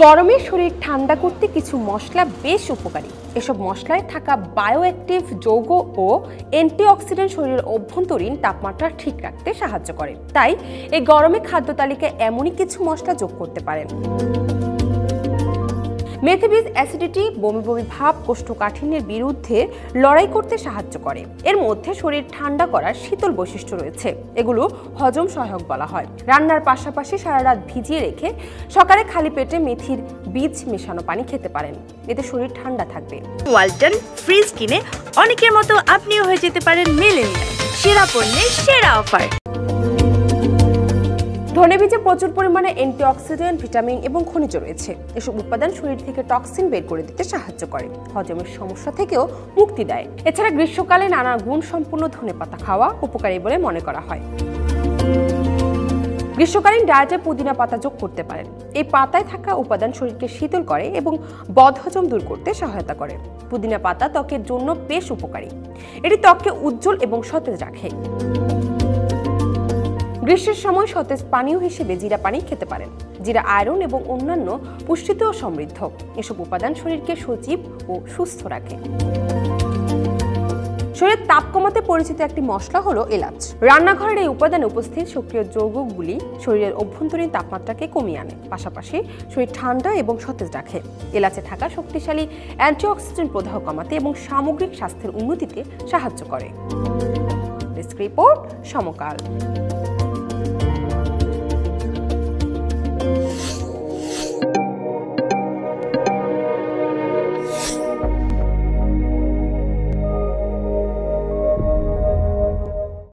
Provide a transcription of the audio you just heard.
গরমে শরীর ঠান্ডা করতে কিছু মশলা বেশ উপকারী। এসব মশলায় থাকা বায়োঅ্যাক্টিভ যৌগ ও অ্যান্টিঅক্সিডেন্ট শরীরের অভ্যন্তরীণ তাপমাত্রা ঠিক রাখতে সাহায্য করে। তাই এই গরমে খাদ্য তালিকায় এমনই কিছু মশলা যোগ করতে পারেন। মেথি বীজ অ্যাসিডিটি, বমি বমি ভাব, কোষ্ঠকাঠিন্যের বিরুদ্ধে লড়াই করতে সাহায্য করে। এর মধ্যে শরীর ঠান্ডা করার শীতল বৈশিষ্ট্য রয়েছে। এগুলো হজম সহায়ক বলা হয়। রান্নার পাশাপাশি সারা রাত ভিজিয়ে রেখে সকালে খালি পেটে মেথির বীজ মেশানো পানি খেতে পারেন। এতে শরীর ঠান্ডা থাকবে। ওয়ালটন ফ্রিজ কিনে অনেকের মতো আপনিও হয়ে যেতে পারেন মিলেনিয়াল। সেরা পণ্যের সেরা অফার। ধনে বীজে প্রচুর পরিমাণে অ্যান্টিঅক্সিডেন্ট, ভিটামিন এবং খনিজ রয়েছে। এসব উপাদান শরীর থেকে টক্সিন বের করে দিতে সাহায্য করে, হজমের সমস্যা থেকেও মুক্তি দেয়। এছাড়া গ্রীষ্মকালে নানা গুণ সম্পূর্ণ ধনেপাতা খাওয়া উপকারী বলে মনে করা হয়। গ্রীষ্মকালীন ডায়েটে পুদিনা পাতা যোগ করতে পারেন। এই পাতায় থাকা উপাদান শরীরকে শীতল করে এবং বদহজম দূর করতে সহায়তা করে। পুদিনা পাতা ত্বকের জন্য বেশ উপকারী। এটি ত্বককে উজ্জ্বল এবং সতেজ রাখে। গ্রীষ্মের সময় সতেজ পানীয় হিসেবে জিরা পানি খেতে পারেন। জিরা আয়রন এবং অন্যান্য পুষ্টিতেও সমৃদ্ধ। এসব উপাদান শরীরকে সজীব ও সুস্থ রাখে। শরীরের তাপ কমাতে পরিচিত একটি মশলা হলো এলাচ। রান্নাঘরের এই উপাদানে উপস্থিত সক্রিয় যৌগগুলি শরীরের অভ্যন্তরীণ তাপমাত্রাকে কমিয়ে আনে, পাশাপাশি শরীর ঠান্ডা এবং সতেজ রাখে। এলাচে থাকা শক্তিশালী অ্যান্টিঅক্সিডেন্ট প্রদাহ কমাতে এবং সামগ্রিক স্বাস্থ্যের উন্নতিতে সাহায্য করে। ডেস্ক রিপোর্ট, সমকাল।